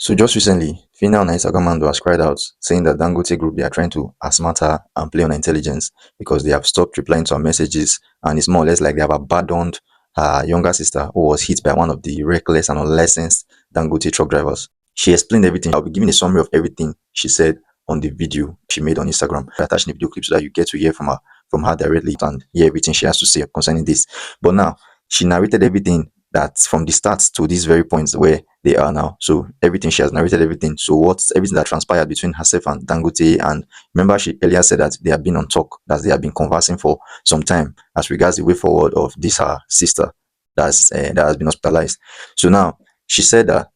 So just recently, Phyna on her Instagram handle has cried out, saying that Dangote Group they are trying to outsmart her and play on her intelligence because they have stopped replying to her messages, and it's more or less like they have abandoned her younger sister who was hit by one of the reckless and unlicensed Dangote truck drivers. She explained everything. I'll be giving a summary of everything she said on the video she made on Instagram. I attached the video clip so that you get to hear from her directly and hear everything she has to say concerning this. But now she narrated everything that from the start to these very points where they are now. So everything she has narrated everything. So what's everything that transpired between herself and Dangote, and remember she earlier said that they have been on talk, that they have been conversing for some time as regards the way forward of this her sister that has been hospitalized. So now she said that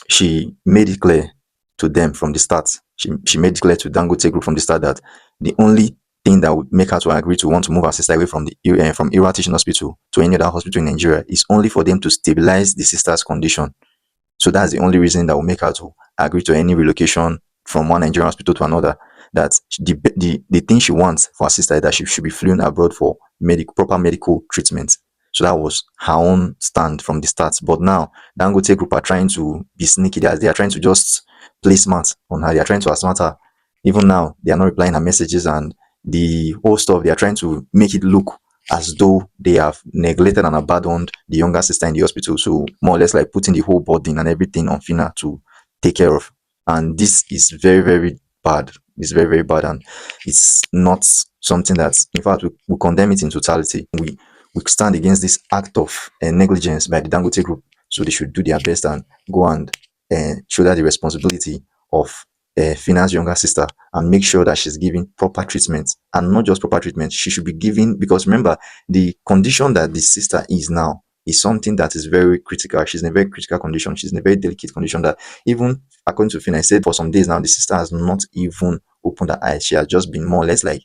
she made it clear to them from the start. She made it clear to Dangote Group from the start that the only thing that would make her to agree to want to move her sister away from the from Ira Teaching Hospital to any other hospital in Nigeria is only for them to stabilize the sister's condition. So that's the only reason that will make her to agree to any relocation from one Nigerian hospital to another. That the thing she wants for her sister is that she should be flown abroad for proper medical treatment. So that was her own stand from the start. But now Dangote Group are trying to be sneaky. They are trying to just play smart on her. They are trying to outsmart her. Even now, they are not replying her messages and the whole stuff. They are trying to make it look as though they have neglected and abandoned the younger sister in the hospital. So more or less like putting the whole burden and everything on Phyna to take care of. And this is very, very bad. It's very, very bad. And it's not something that, in fact, we condemn it in totality. We stand against this act of negligence by the Dangote Group. So they should do their best and go and shoulder the responsibility of Phyna's younger sister and make sure that she's given proper treatment, and not just proper treatment. She should be given, because remember, the condition that the sister is now is something that is very critical. She's in a very critical condition. She's in a very delicate condition that even according to Phyna, I said for some days now, the sister has not even opened her eyes. She has just been more or less like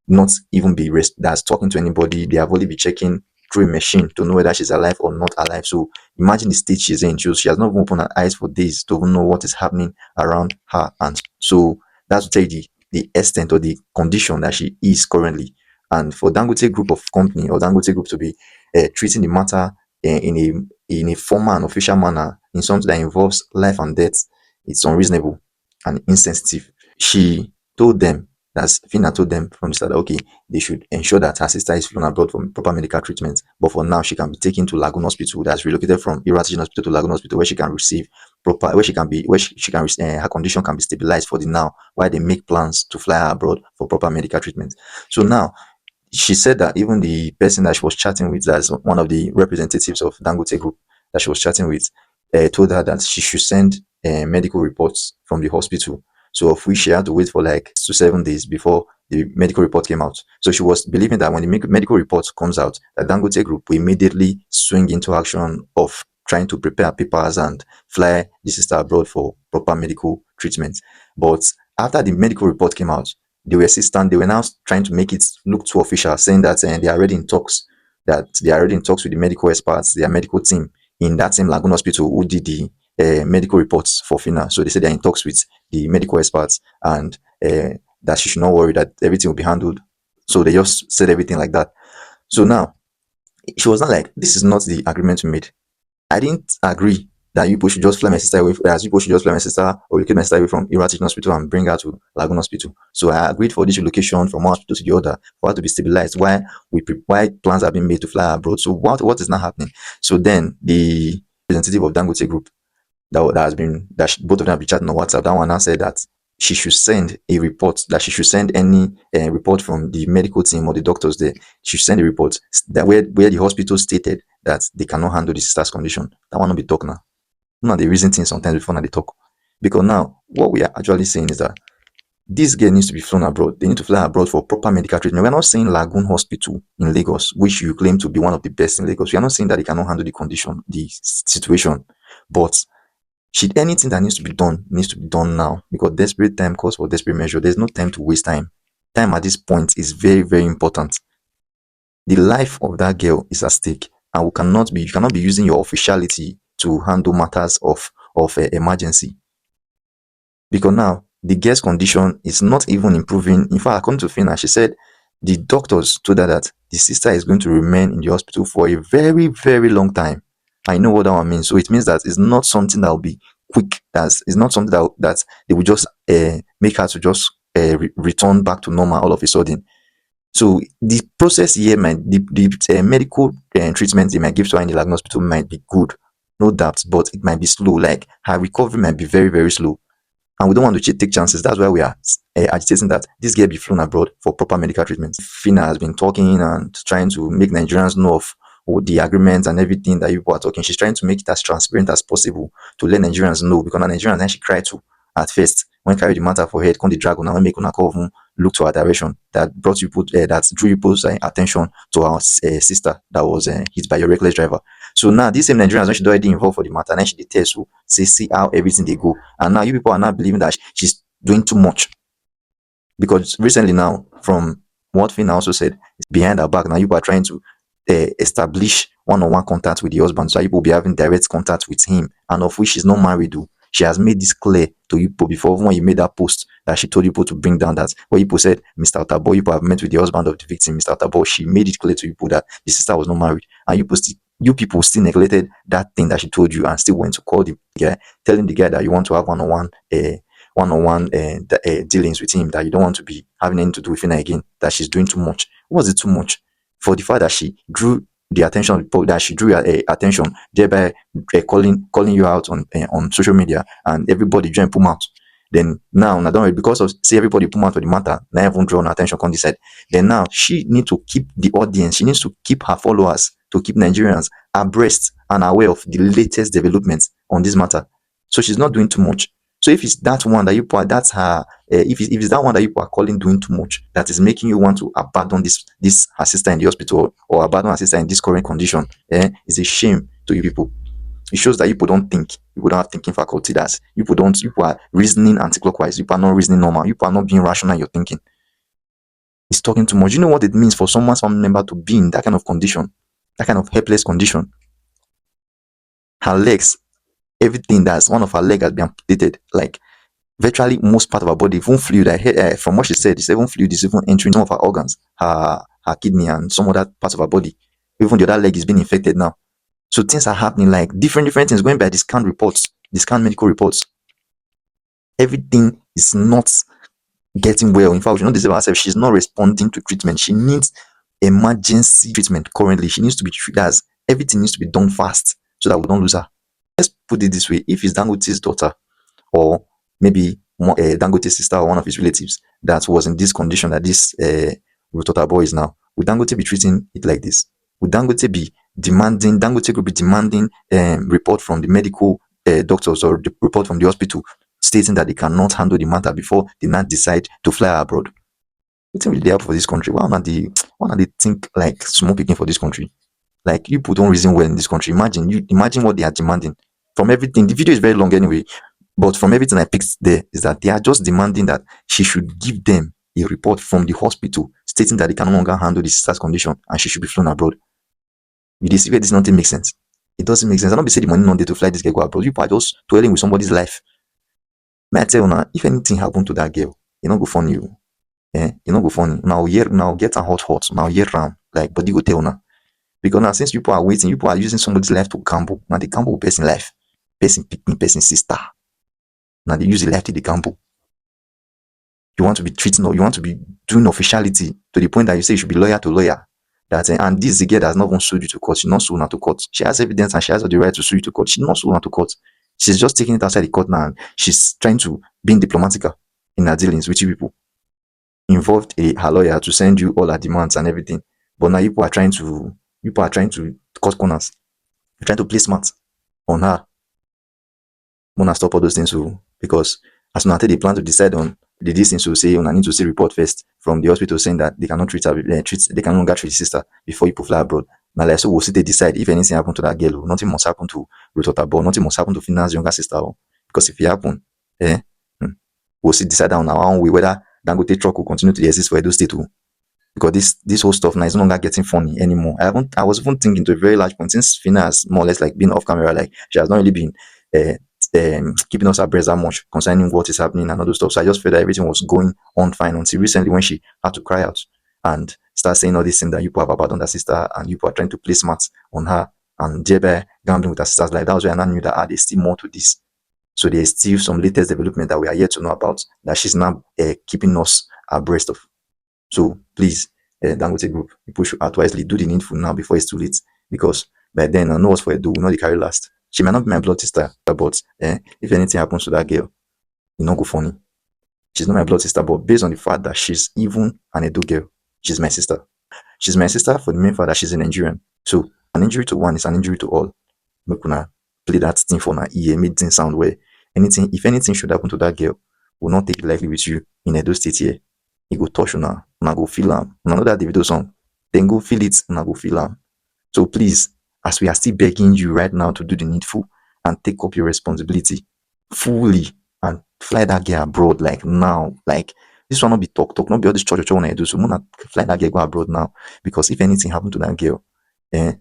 not even be that's talking to anybody. They have only been checking through a machine to know whether she's alive or not alive. So imagine the state she's in. She has not even opened her eyes for days to even know what is happening around her. And so that's to tell you the extent or the condition that she is currently. And for Dangote Group of company or Dangote Group to be treating the matter in a formal and official manner in something that involves life and death, it's unreasonable and insensitive. She told them, that's Phyna told them from the start that, okay, they should ensure that her sister is flown abroad for proper medical treatment. But for now, she can be taken to Lagoon Hospital, that's relocated from Ira Teaching Hospital to Lagoon Hospital, where she can receive proper, where she can be, where she can, her condition can be stabilized for the now, while they make plans to fly her abroad for proper medical treatment. So now, she said that even the person that she was chatting with, that's one of the representatives of Dangote Group that she was chatting with, told her that she should send medical reports from the hospital. So of which she had to wait for like 6 to 7 days before the medical report came out. So she was believing that when the medical report comes out, that Dangote Group will immediately swing into action of trying to prepare papers and fly the sister abroad for proper medical treatment. But after the medical report came out, they were now trying to make it look too official, saying that they are already in talks, with the medical experts, their medical team in that same Lagoon Hospital who did the medical reports for Phyna. So they said they're in talks with the medical experts, and that she should not worry, that everything will be handled. So they just said everything like that. So now she was not like, this is not the agreement we made. I didn't agree that you people should just fly my sister away. As you people should just fly my sister or relocate my sister away from Ira Teaching Hospital and bring her to Lagoon Hospital. So I agreed for this relocation from one hospital to the other for her to be stabilized. Why plans have been made to fly her abroad? So what is not happening? So then the representative of Dangote Group both of them have been chatting on WhatsApp. That one now said that she should send a report, that she should send any report from the medical team or the doctors there. She should send a report that where the hospital stated that they cannot handle the sister's condition. That one not be talk now. Now they reason things sometimes before now they talk. Because now what we are actually saying is that this girl needs to be flown abroad. They need to fly abroad for proper medical treatment. We're not saying Lagoon Hospital in Lagos, which you claim to be one of the best in Lagos. We are not saying that they cannot handle the condition, the situation. But should anything that needs to be done now, because desperate time calls for desperate measure. There's no time to waste time. Time at this point is very, very important. The life of that girl is at stake, and you cannot be using your officiality to handle matters of emergency. Because now the girl's condition is not even improving. In fact, according to Phyna, she said the doctors told her that the sister is going to remain in the hospital for a very, very long time. I know what that one means. So it means that it's not something that will be quick. It's not something that they will just make her to just return back to normal all of a sudden. So the process here might the medical treatment they might give to her in the Lagos hospital might be good, no doubt, but it might be slow. Like her recovery might be very, very slow, and we don't want to take chances. That's why we are agitating that this girl be flown abroad for proper medical treatment. Phyna has been talking and trying to make Nigerians know of the agreements and everything that people are talking. She's trying to make it as transparent as possible to let Nigerians know, because now Nigerians then she cried to at first when carry the matter for head, come the dragon now when make una come look to our direction that brought you put that drew people's attention to our sister that was hit by your reckless driver. So now these same Nigerians when she already involved for the matter, then she dey tell so say see how everything they go, and now you people are not believing that she's doing too much, because recently now from what Finn also said behind her back now you are trying to establish one-on-one contact with the husband, so you will be having direct contact with him, and of which she's not married to. She has made this clear to you before when you made that post that she told you to bring down, that where you said Mr. Otabo, you have met with the husband of the victim, Mr. Otabo. She made it clear to you that the sister was not married, and you people still neglected that thing that she told you and still went to call the guy, telling the guy that you want to have one-on-one dealings with him, that you don't want to be having anything to do with him again, that she's doing too much. Was it too much for the fact that she drew the attention, that she drew your attention, thereby calling you out on social media, and everybody join put out? Then now I don't, because of see everybody put out for the matter, now everyone draw attention on this side. Then now she need to keep the audience, she needs to keep her followers, to keep Nigerians abreast and aware of the latest developments on this matter. So she's not doing too much. So if it's that one that you put, that's her. If it's that one that you are calling doing too much, that is making you want to abandon this her sister in the hospital, or abandon her sister in this current condition, it's a shame to you people. It shows that people don't think. People don't have thinking faculty. That people are reasoning anti-clockwise. People are not reasoning normal. People are not being rational in your thinking. It's talking too much. You know what it means for someone's family member to be in that kind of condition, that kind of helpless condition. Her legs, everything, that's one of her leg has been amputated. Like virtually most part of her body, even fluid. From what she said, it's even fluid is even entering some of her organs, her kidney and some other parts of her body. Even the other leg is being infected now. So things are happening, like different things going by the scan reports, the scan medical reports. Everything is not getting well. In fact, she not herself. She's not responding to treatment. She needs emergency treatment currently. She needs to be treated. As everything needs to be done fast so that we don't lose her. Let's put it this way: if it's Dangote's daughter, or maybe Dangote's sister, or one of his relatives that was in this condition that this Rutota boy is now, would Dangote be treating it like this? Would Dangote be demanding? Dangote could be demanding report from the medical doctors, or the report from the hospital stating that they cannot handle the matter before they not decide to fly abroad. It's really help for this country. Why not they think like small picking for this country? Like, you people don't reason well in this country. Imagine what they are demanding from everything. The video is very long anyway, but from everything I picked there is that they are just demanding that she should give them a report from the hospital stating that they can no longer handle the sister's condition and she should be flown abroad. You see where this nothing makes sense. It doesn't make sense. I don't be say the money not there to fly this girl go abroad. You are just dwelling with somebody's life. May I tell you now, if anything happened to that girl, you not go funny you. You not go funny. Now get a hot. Now year round. Like body go tell now. Because now since people are waiting, people are using somebody's life to gamble. Now they gamble person life. Person picnic, person sister. Now they use the life to the gamble. You want to be treating, or you want to be doing officiality to the point that you say you should be lawyer to lawyer. That and this girl has not even sued you to court. She's not sued her to court. She has evidence and she has the right to sue you to court. She's not sued her to court. She's just taking it outside the court now, and she's trying to be diplomatical in her dealings with you people. Involved her lawyer to send you all her demands and everything. But now people are trying to cut corners. You're trying to play smart on her. Wanna stop all those things too, because as soon as they plan to decide on the distance, to say, I need to see report first from the hospital saying that they cannot treat her, they can no longer treat the sister before you fly abroad. Now, like, so we'll see they decide if anything happened to that girl. Nothing must happen to Rutotabo. Nothing must happen to Phyna's younger sister. Because if it happen, we'll see decide on our own way whether Dangote truck will continue to exist for Edo State too. Because this whole stuff now is no longer getting funny anymore. I was even thinking to a very large point, since Phyna has more or less like been off camera, like she has not really been keeping us abreast that much concerning what is happening and all those stuff. So I just felt that everything was going on fine until recently, when she had to cry out and start saying all these things that you have abandoned her sister and you are trying to play smart on her and thereby gambling with her sister's life. That was when I knew that there's still more to this. So there's still some latest development that we are yet to know about that she's now keeping us abreast of. So please, Dangote Group, people should act wisely. Do the needful now before it's too late. Because by then, I know what's for a do. We know the carry last. She might not be my blood sister, but if anything happens to that girl, it not go funny. She's not my blood sister, but based on the fact that she's even an Edo girl, she's my sister. She's my sister for the main fact that she's a Nigerian. So an injury to one is an injury to all. Make una play that thing for na ear, make things sound where anything, if anything should happen to that girl, will not take it lightly with you in Edo State here. You go touch una go feel am. Una know that Davido song. Then go feel it, una go feel am. So please, as we are still begging you right now to do the needful and take up your responsibility fully and fly that girl abroad like now. Like this will not be talk, not be all this church when I do. So Mona fly that girl go abroad now. Because if anything happened to that girl, they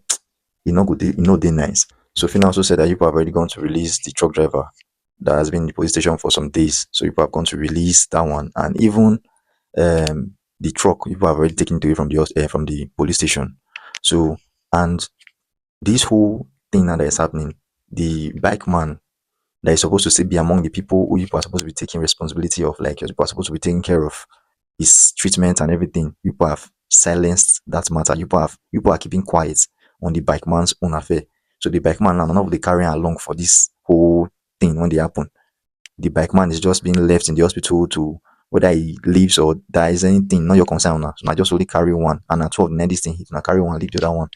nice. So Phyna also said that you have already gone to release the truck driver that has been in the police station for some days. So you have gone to release that one, and even the truck people have already taken it away from the police station. So and this whole thing now that is happening, the bike man that is supposed to still be among the people who you are supposed to be taking responsibility of, like you are supposed to be taking care of his treatment and everything. You have silenced that matter. You are keeping quiet on the bike man's own affair. So the bike man now none of the carrying along for this whole thing when they happen. The bike man is just being left in the hospital to whether he lives or dies, anything, not your concern now. So I just only carry one and at 12 this thing hit, now carry one, leave the other one.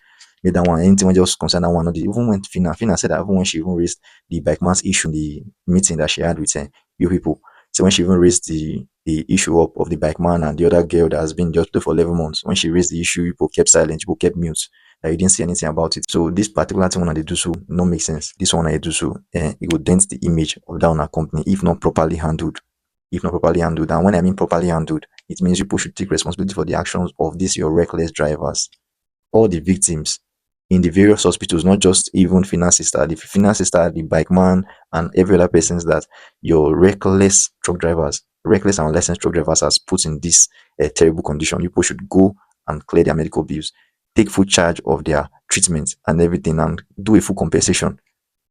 Made that one, anything when just concern that one. Even when Phyna said that even when she even raised the bike man's issue in the meeting that she had with you people. So when she even raised the issue up of the bike man and the other girl that has been just for 11 months, when she raised the issue, people kept silent, people kept mute. That you didn't see anything about it. So this particular thing when they do so, no make sense. This one I do so, it would dent the image of that our company if not properly handled. If not properly handled, and when I mean properly handled, it means people should take responsibility for the actions of these your reckless drivers. All the victims in the various hospitals, not just even finance sister, the bike man, and every other persons that your reckless truck drivers, reckless and unlicensed truck drivers has put in this terrible condition. People should go and clear their medical bills, take full charge of their treatment and everything, and do a full compensation.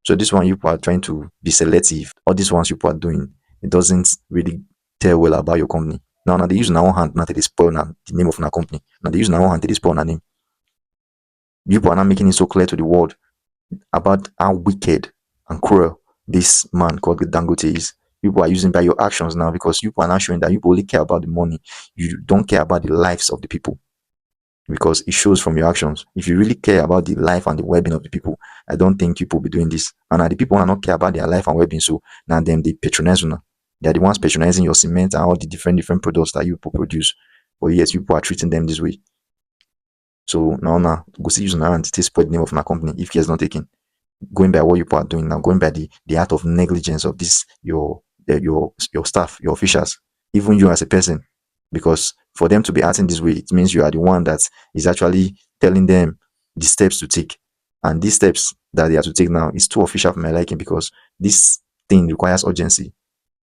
So this one you are trying to be selective. All these ones you are doing, it doesn't really tell well about your company. Now they use now one hand now to spoil now the name of our company. Now they use now one hand to spoil our name. You are not making it so clear to the world about how wicked and cruel this man called Dangote is. People are using by your actions now because you are not showing that you only care about the money. You don't care about the lives of the people because it shows from your actions. If you really care about the life and the well-being of the people, I don't think people will be doing this. And the people who not care about their life and well-being, so now them they patronize you. They are the ones patronizing your cement and all the different products that you people produce. But yes, people are treating them this way. So now go see using and to spoil the name of my company if care is not taken. Going by what you people are doing now, going by the art of negligence of this your staff, your officials, even you as a person, because for them to be acting this way, it means you are the one that is actually telling them the steps to take, and these steps that they are to take now is too official for my liking because this thing requires urgency.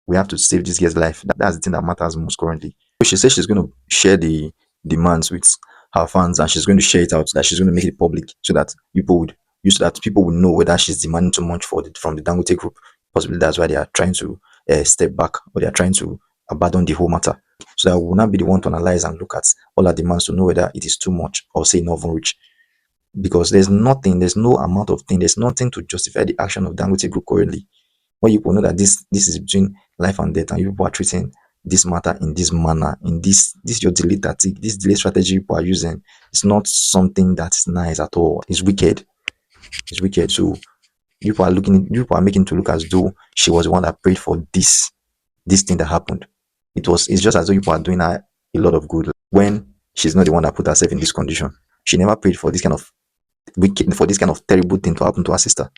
We have to save this girl's life. That's the thing that matters most currently. So she said she's going to share the demands with her fans and she's going to share it out, that she's going to make it public so that people would use that people will know whether she's demanding too much from the Dangote group. Possibly that's why they are trying to step back or they are trying to abandon the whole matter. So that we will not be the one to analyze and look at all our demands to know whether it is too much or say not even reach. Because there's no amount of thing, there's nothing to justify the action of Dangote group currently when you know that this is between life and death and you people are treating this matter in this manner, in this your delay tactic, this delay strategy you are using, it's not something that's nice at all. It's wicked. It's wicked. So you are making to look as though she was the one that prayed for this thing that happened. It's just as though you are doing her a lot of good when she's not the one that put herself in this condition. She never prayed for this kind of wicked, for this kind of terrible thing to happen to her sister.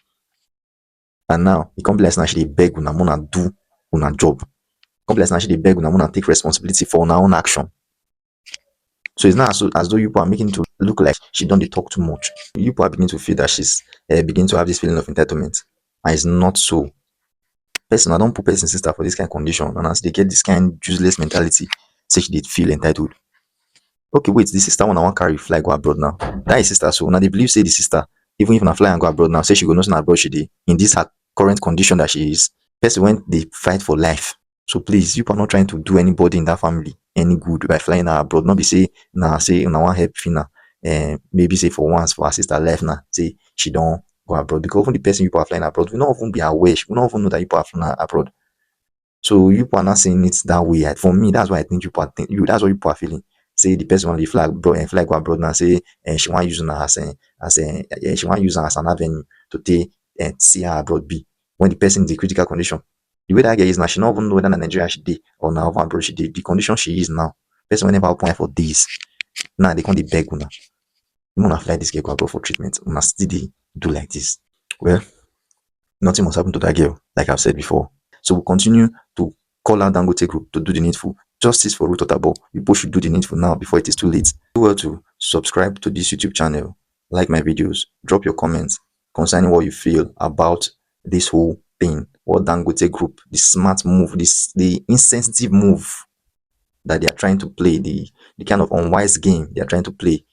And now it come like now she dey beg una mona do una job. Come like now she dey beg una mona take responsibility for una own action. So it's not as though you are making it to look like she don't dey talk too much. You are beginning to feel that she's beginning to have this feeling of entitlement, and it's not so. Person, I don't put person sister for this kind of condition, and as they get this kind of useless mentality, say she did feel entitled. Okay, wait, the sister one carry fly go abroad now. That is sister, so now they believe say the sister, even if na fly and go abroad now, say she go know say na abroad she dey in this her current condition that she is. person when they fight for life. So please, you are not trying to do anybody in that family any good by flying her abroad. Not be say now want help Phyna. And maybe say for once for her sister left now, say she don't go abroad. Because even the person you are flying abroad will not even be aware. She will not even know that you are flying abroad. So you are not saying it that way. For me, that's why I think that's what you are feeling. Say the person on the flag bro and flag go abroad now say and she want use her she want use her as an avenue to take and see her abroad be when the person is in critical condition. The way that girl is now, she not even know whether na Nigeria she did or now abroad she did. The condition she is now, person will never apply for this. Now they can't dey beg una. You wanna fly this girl go abroad for treatment. Una still dey do like this. Well, nothing must happen to that girl, like I've said before. So we'll continue to call out Dangote Group to do the needful. Justice for Ruth Otabo. People should do the needful now before it is too late. Do well to subscribe to this YouTube channel, like my videos, drop your comments concerning what you feel about this whole thing. What Dangote Group, the smart move, the insensitive move that they are trying to play, the kind of unwise game they are trying to play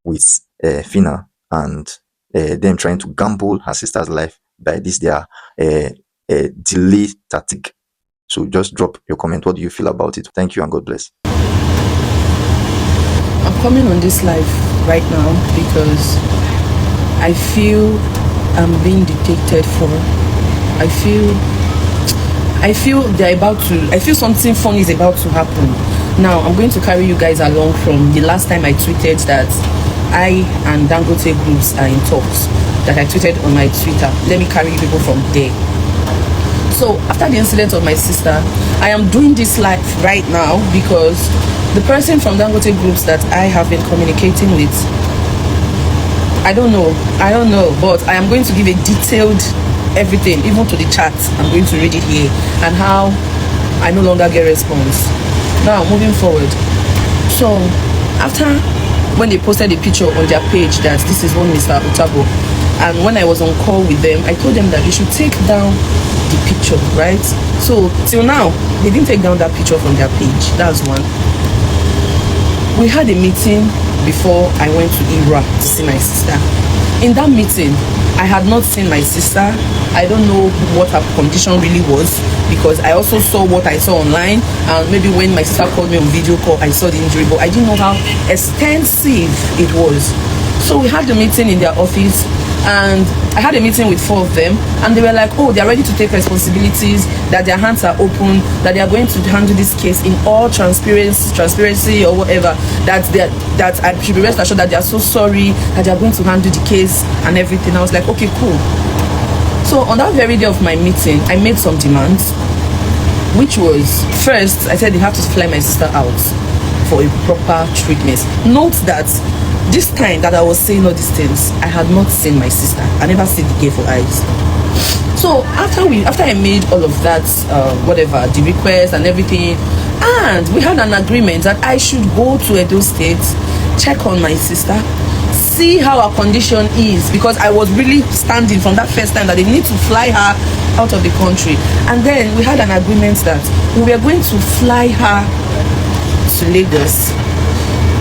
with Phyna and them trying to gamble her sister's life by this their delay tactic. So just drop your comment. What do you feel about it? Thank you and God bless. I'm coming on this live right now because I feel I'm being dictated for. I feel they're about to. I feel something funny is about to happen. Now I'm going to carry you guys along from the last time I tweeted that I and Dangote groups are in talks. That I tweeted on my Twitter. Let me carry you people from there. So after the incident of my sister, I am doing this live right now because the person from Dangote groups that I have been communicating with, I don't know, but I am going to give a detailed everything, even to the chat. I'm going to read it here and how I no longer get response. Now moving forward. So after when they posted a picture on their page that this is one Mr. Otabo, and when I was on call with them, I told them that they should take down the picture, right? So till now they didn't take down that picture from their page. That's one. We had a meeting before I went to Ira to see my sister. In that meeting, I had not seen my sister. I don't know what her condition really was because I also saw what I saw online, and maybe when my sister called me on video call, I saw the injury, but I didn't know how extensive it was. So we had the meeting in their office, and I had a meeting with 4 of them, and they were like, oh, they're ready to take responsibilities, that their hands are open, that they are going to handle this case in all transparency or whatever, that I should be rest assured that they are so sorry, that they are going to handle the case and everything. I was like, okay, cool. So on that very day of my meeting, I made some demands, which was, first, I said they have to fly my sister out for a proper treatment. Note that this time that I was saying all these things, I had not seen my sister. I never seen the girl for eyes. So after I made all of that, whatever, the request and everything, and we had an agreement that I should go to Edo State, check on my sister, see how her condition is, because I was really standing from that first time that they need to fly her out of the country. And then we had an agreement that we were going to fly her to Lagos.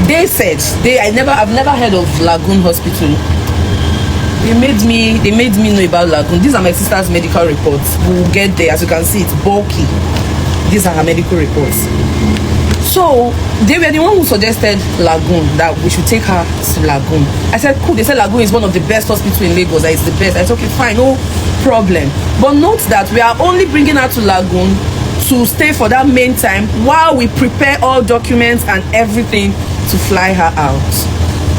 They said I've never heard of Lagoon Hospital. They made me know about Lagoon. These are my sister's medical reports. We'll get there. As you can see, it's bulky. These are her medical reports. So they were the one who suggested Lagoon, that we should take her to Lagoon. I said, cool. They said Lagoon is one of the best hospitals in Lagos. That it's the best. I said, okay, fine, no problem. But note that we are only bringing her to Lagoon to stay for that main time while we prepare all documents and everything to fly her out.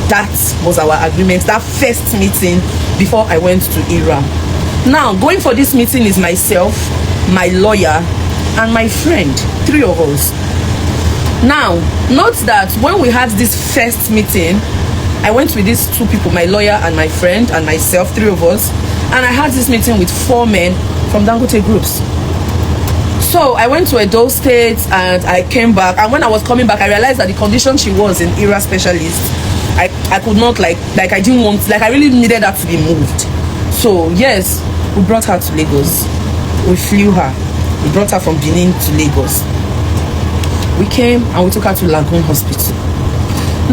That was our agreement, that first meeting before I went to Iran. Now, going for this meeting is myself, my lawyer, and my friend, 3 of us. Now, note that when we had this first meeting, I went with these 2 people, my lawyer and my friend and myself, 3 of us, and I had this meeting with 4 men from Dangote groups. So I went to Edo State and I came back, and when I was coming back, I realized that the condition she was in ERA specialist, I could not I didn't want, I really needed her to be moved. So yes, we brought her to Lagos. We flew her. We brought her from Benin to Lagos. We came and we took her to Lagoon Hospital.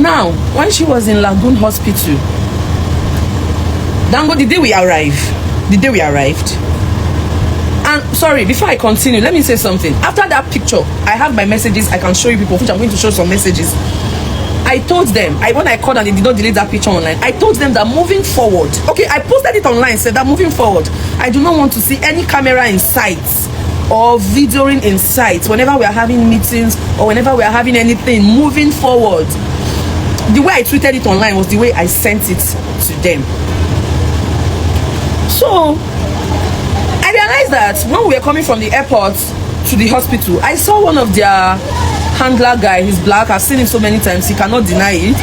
Now, when she was in Lagoon Hospital, the day we arrived, And sorry, before I continue, let me say something. After that picture, I have my messages. I can show you people, which I'm going to show some messages. I told them, when I called and they did not delete that picture online, I told them that moving forward, okay, I posted it online, said that moving forward, I do not want to see any camera in sight or videoing in sight whenever we are having meetings or whenever we are having anything moving forward. The way I tweeted it online was the way I sent it to them. So I realized that when we were coming from the airport to the hospital, I saw one of their handler guy. He's black. I've seen him so many times, he cannot deny it.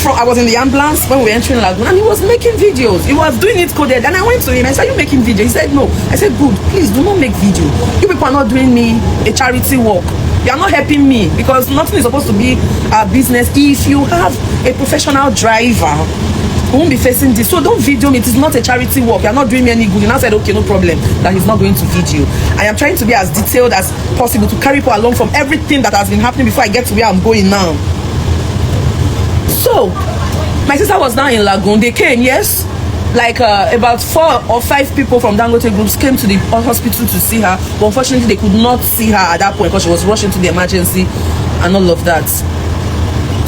I was in the ambulance when we were entering Lagoon, and he was making videos. He was doing it coded, and I went to him. I said, "You making video?" He said, "No." I said, "Good. Please do not make video. You people are not doing me a charity work. You are not helping me, because nothing is supposed to be a business. If you have a professional driver, we won't be facing this. So don't video me. It is not a charity work. You are not doing me any good." And I said, "Okay, no problem." That he's not going to video. I am trying to be as detailed as possible to carry people along from everything that has been happening before I get to where I'm going now. So my sister was now in Lagoon. They came, yes, like about 4 or 5 people from Dangote groups came to the hospital to see her, but unfortunately they could not see her at that point because she was rushing to the emergency and all of that.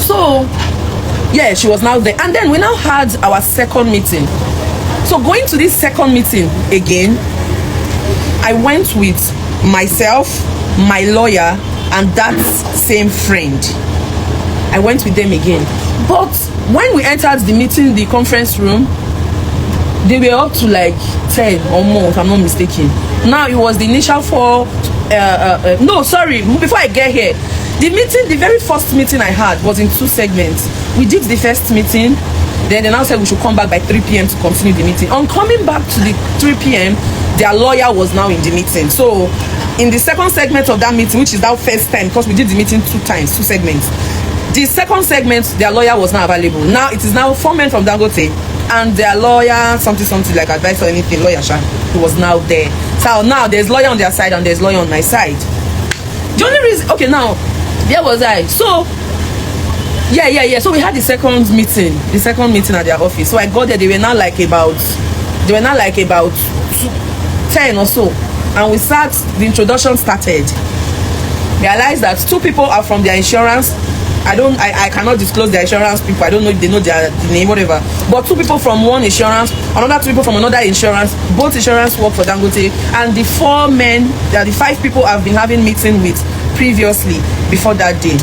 So yeah, she was now there. And then we now had our second meeting. So going to this second meeting again, I went with myself, my lawyer, and that same friend. I went with them again. But when we entered the meeting, the conference room, they were up to like 10 or more, if I'm not mistaken. Now it was the initial 4. No, sorry, before I get here, the meeting, the very first meeting I had was in 2 segments. We did the first meeting, then they now said we should come back by 3 p.m. to continue the meeting. On coming back to the 3 p.m., their lawyer was now in the meeting. So in the second segment of that meeting, which is now first time, because we did the meeting 2 times, 2 segments. The second segment, their lawyer was not available. Now it is now 4 men from Dangote and their lawyer, something like advice or anything, lawyer Shan, who was now there. So now there's lawyer on their side and there's lawyer on my side. The only reason, okay, now there was I. So yeah. So we had the second meeting at their office. So I got there. They were now like about 10 or so, and we sat. The introduction started. Realized that 2 people are from their insurance. I cannot disclose their insurance people. I don't know if they know their name, whatever. But 2 people from one insurance, another 2 people from another insurance. Both insurance work for Dangote, and the 4 men, the 5 people I've been having meeting with previously before that day.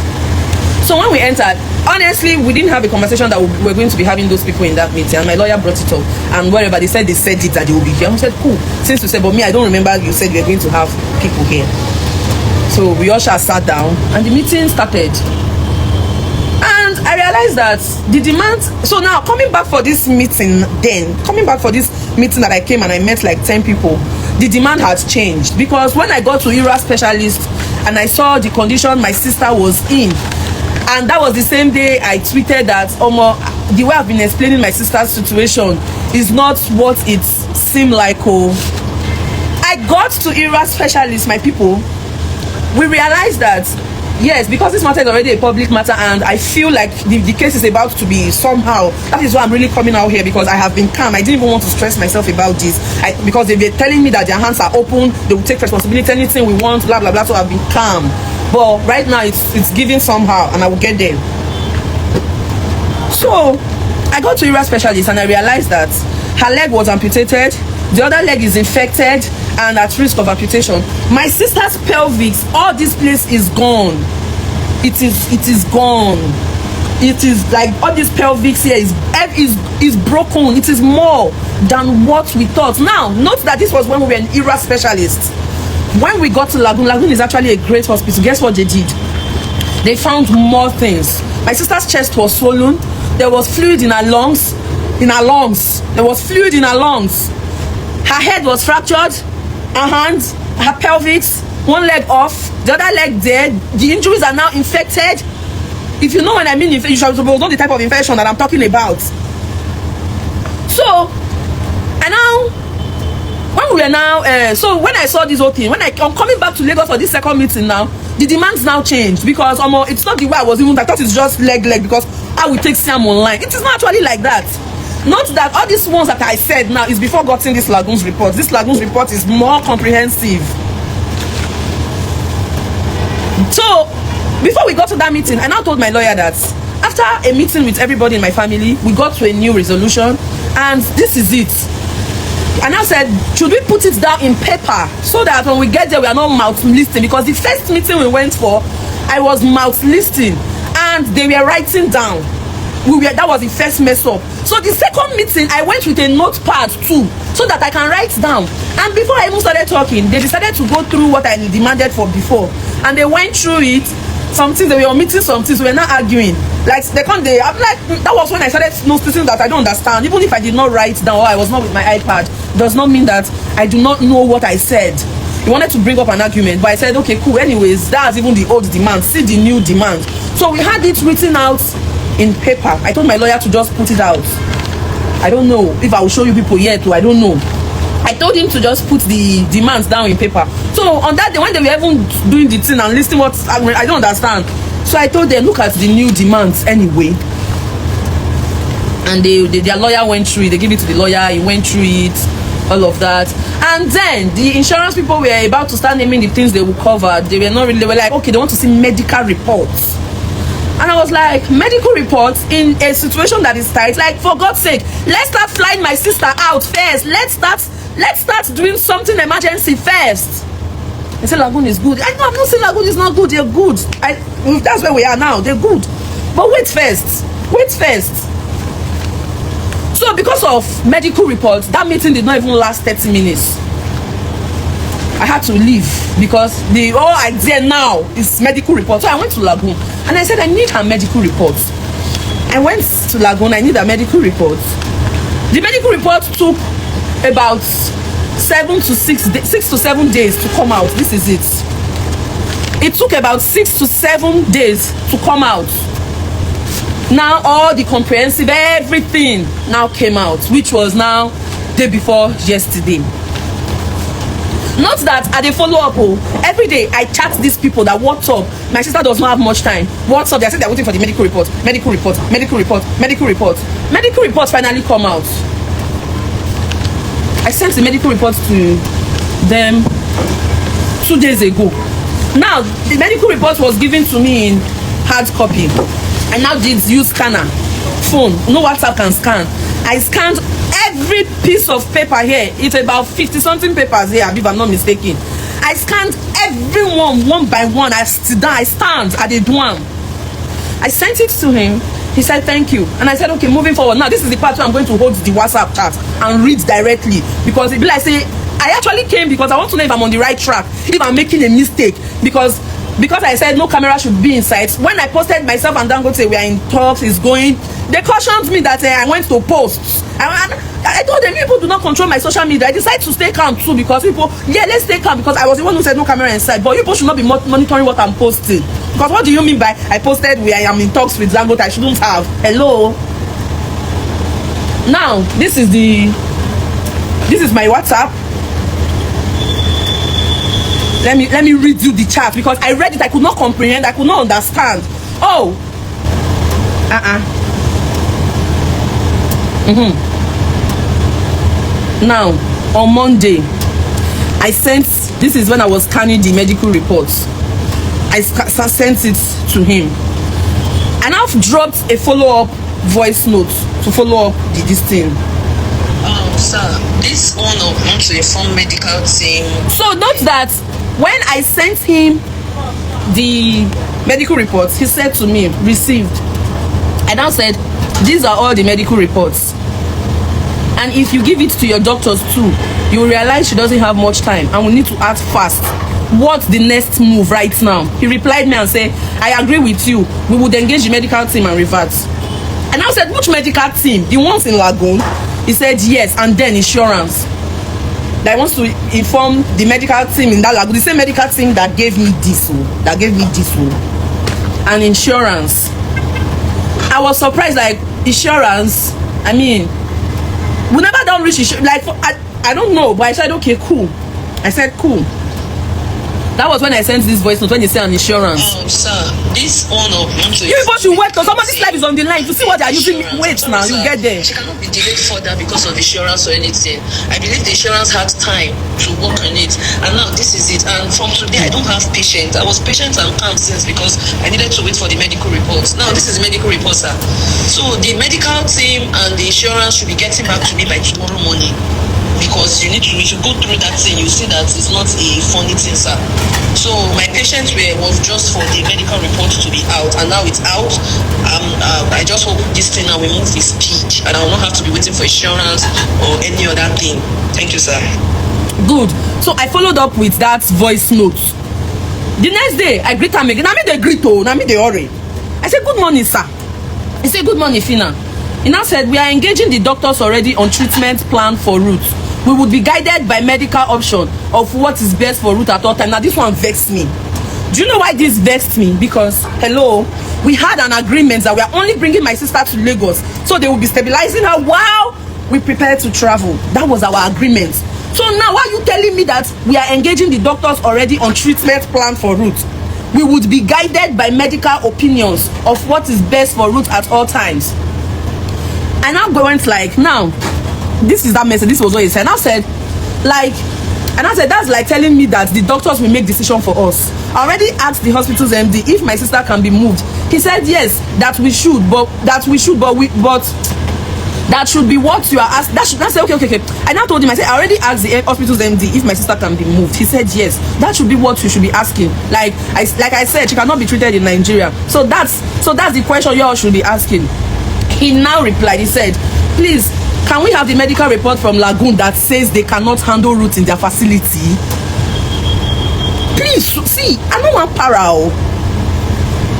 So when we entered, honestly, we didn't have a conversation that we were going to be having those people in that meeting, and my lawyer brought it up. And wherever they said it that they will be here, I said, cool. Since you said, but me, I don't remember you said you were going to have people here. So we all sat down, and the meeting started. And I realized that the demand. So now coming back for this meeting that I came and I met like 10 people, the demand has changed, because when I got to IRA specialist and I saw the condition my sister was in, and that was the same day I tweeted that the way I've been explaining my sister's situation is not what it seemed like. I got to IRA specialist, my people. We realized that yes, because this matter is already a public matter, and I feel like the case is about to be somehow. That is why I'm really coming out here, because I have been calm. I didn't even want to stress myself about this, because they were telling me that their hands are open, they will take responsibility, anything we want, blah blah blah. So I've been calm. But right now it's giving somehow, and I will get there. So I got to IRA specialist, and I realized that her leg was amputated, the other leg is infected and at risk of amputation. My sister's pelvis, all this place is gone. It is gone. It is like all this pelvis here is broken. It is more than what we thought. Now, note that this was when we were an IRA specialist. When we got to Lagoon is actually a great hospital. Guess what they did? They found more things. My sister's chest was swollen. There was fluid in her lungs. There was fluid in her lungs. Her head was fractured. Her hands, her pelvis, one leg off, the other leg dead. The injuries are now infected. If you know what I mean, you should know the type of infection that I'm talking about. So, and now, so when I saw this whole thing, I'm coming back to Lagos for this second meeting now, the demands now changed, because it's not the way I thought it's just leg, because I will take Sam online. It is not actually like that. Note that all these ones that I said now is before getting this Lagoons report. This Lagoons report is more comprehensive. So before we got to that meeting, I now told my lawyer that after a meeting with everybody in my family, we got to a new resolution, and this is it. And I said, should we put it down in paper so that when we get there we are not mouth listing? Because the first meeting we went for, I was mouth listing and they were writing down. That was the first mess up. So the second meeting, I went with a notepad too, so that I can write down. And before I even started talking, they decided to go through what I demanded for before, and they went through it. Some things they were omitting, some things we were not arguing. Like I'm like, that was when I started noticing that I don't understand. Even if I did not write down or I was not with my iPad, does not mean that I do not know what I said. He wanted to bring up an argument, but I said, okay, cool. Anyways, that's even the old demand. See the new demand. So we had it written out in paper. I told my lawyer to just put it out. I don't know if I will show you people yet, or I don't know. I told him to just put the demands down in paper. So on that day, when they were even doing the thing and listing what I don't understand. So I told them, look at the new demands anyway. And their lawyer went through it. They gave it to the lawyer. He went through it, all of that. And then the insurance people were about to start naming the things they would cover. They were not really. They were like, okay, they want to see medical reports. And I was like, medical reports in a situation that is tight? Like, for God's sake, let's start flying my sister out first. Let's start doing something emergency first. They say Lagoon is good. I know, I'm not saying Lagoon is not good. They're good. That's where we are now. They're good. But wait first. Wait first. So because of medical reports, that meeting did not even last 30 minutes. I had to leave because the whole idea now is medical report. So I went to Lagoon and I said, I need her medical report. I went to Lagoon, I need a medical report. The medical report took about 6 to 7 days to come out. This is it. It took about 6 to 7 days to come out. Now all the comprehensive, everything now came out, which was now day before yesterday. Not that at the follow-up, every day I chat these people that what's up. My sister does not have much time. What's up? They said they're waiting for the medical report. Medical report. Medical report. Medical report. Medical reports finally come out. I sent the medical report to them 2 days ago. Now the medical report was given to me in hard copy. I now did use scanner, phone. No WhatsApp can scan. I scanned every piece of paper here. It's about 50 something papers here, if I'm not mistaken. I scanned everyone one by one. I stand at the dorm. I sent it to him. He said thank you, and I said okay, moving forward. Now this is the part where I'm going to hold the WhatsApp chat and read directly, because it be like say I actually came because I want to know if I'm on the right track, if I'm making a mistake, because I said no camera should be in sight. When I posted myself and Dangote, we are in talks, is going, they cautioned me that I went to post. I told them, people do not control my social media. I decided to stay calm too, because people, let's stay calm, because I was the one who said no camera in sight. But people should not be monitoring what I'm posting. Because what do you mean by I posted where I am in talks with Dangote? I shouldn't have. Hello. Now this is my WhatsApp. Let me read you the chat, because I read it, I could not comprehend, I could not understand. Oh. Now on Monday, I sent, this is when I was scanning the medical reports. I sent it to him, and I've dropped a follow-up voice note to follow up this thing. Sir, this one of want to inform medical team. So note that when I sent him the medical reports, he said to me, received. I now said, these are all the medical reports, and if you give it to your doctors too, you will realize she doesn't have much time and we need to act fast. What's the next move right now? He replied me and said, I agree with you, we would engage the medical team and revert. And I said, which medical team? The ones in Lagoon? He said yes, and then insurance. That wants to inform the medical team in that Lagoon, the same medical team that gave me this, and insurance. I was surprised, like, insurance, I mean, we never done reach insurance, like, I don't know, but I said okay, cool. I said cool. That was when I sent this voice note when they say an insurance. Sir, this one of you people should wait because somebody's life is on the line to see what they are using. Wait now, you get there. She cannot be delayed further because of insurance or anything. I believe the insurance had time to work on it, and now this is it. And from today, I don't have patience. I was patient and calm since because I needed to wait for the medical reports. Now this is the medical report, sir. So the medical team and the insurance should be getting back to me by tomorrow morning. Because you should go through that thing, you see that it's not a funny thing, sir. So my patience was just for the medical report to be out, and now it's out. I just hope this thing now will move with speed, and I will not have to be waiting for insurance or any other thing. Thank you, sir. Good. So I followed up with that voice note. The next day, I greet him again. I mean, they greet, I mean, they hurry. I said, good morning, sir. He said, good morning, Phyna. He now said, we are engaging the doctors already on treatment plan for Ruth. We would be guided by medical option of what is best for Ruth at all time. Now, this one vexed me. Do you know why this vexed me? Because, hello, we had an agreement that we are only bringing my sister to Lagos, so they will be stabilizing her while we prepare to travel. That was our agreement. So now, why are you telling me that we are engaging the doctors already on treatment plan for Ruth? We would be guided by medical opinions of what is best for Ruth at all times. And now went like, now, this is that message. This was what he said. And I said, like, and I said, that's like telling me that the doctors will make decision for us. I already asked the hospital's MD if my sister can be moved. He said yes, that should be what you are asked. That should. I said okay. I now told him, I said, I already asked the hospital's MD if my sister can be moved. He said yes, that should be what you should be asking. Like I said, she cannot be treated in Nigeria. So that's the question you all should be asking. He now replied, he said, please, can we have the medical report from Lagoon that says they cannot handle Ruth in their facility? Please, see, I don't want para.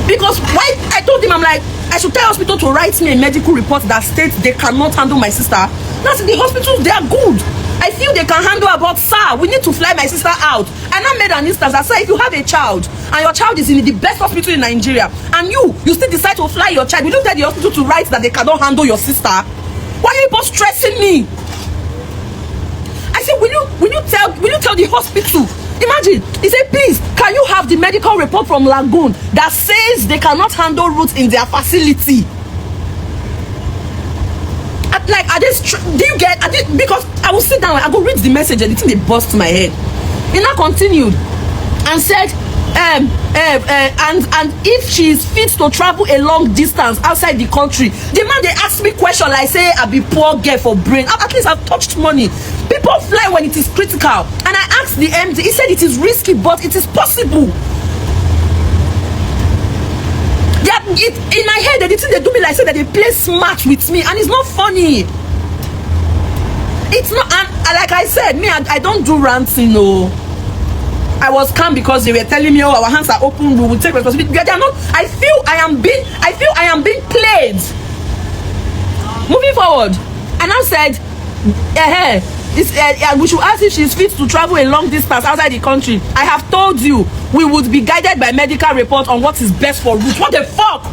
Because why? I told him, I'm like, I should tell hospital to write me a medical report that states they cannot handle my sister. That's the hospitals, they are good. I feel they can handle her, but sir, we need to fly my sister out. And I made an instance. I said, if you have a child and your child is in the best hospital in Nigeria, and you still decide to fly your child, will you tell the hospital to write that they cannot handle your sister? Why are you both stressing me? I said, will you tell the hospital? Imagine, he said, please, can you have the medical report from Lagoon that says they cannot handle Ruth in their facility? Like, do you get, because I will sit down, I go read the message and the thing they bust my head. He now continued and said, and if she is fit to travel a long distance outside the country. The man, they ask me question like, say I be poor girl for brain. At least I've touched money. People fly when it is critical, and I asked the MD. He said it is risky, but it is possible. In my head, the thing they do me like say that they play smart with me, and it's not funny. It's not. And like I said, me, I don't do ranting. No, I was calm because they were telling me, oh, our hands are open, we will take responsibility. They are not. I feel I am being played. Moving forward, and I said, we should ask if she's fit to travel a long distance outside the country. I have told you, we would be guided by medical report on what is best for Ruth. What the fuck?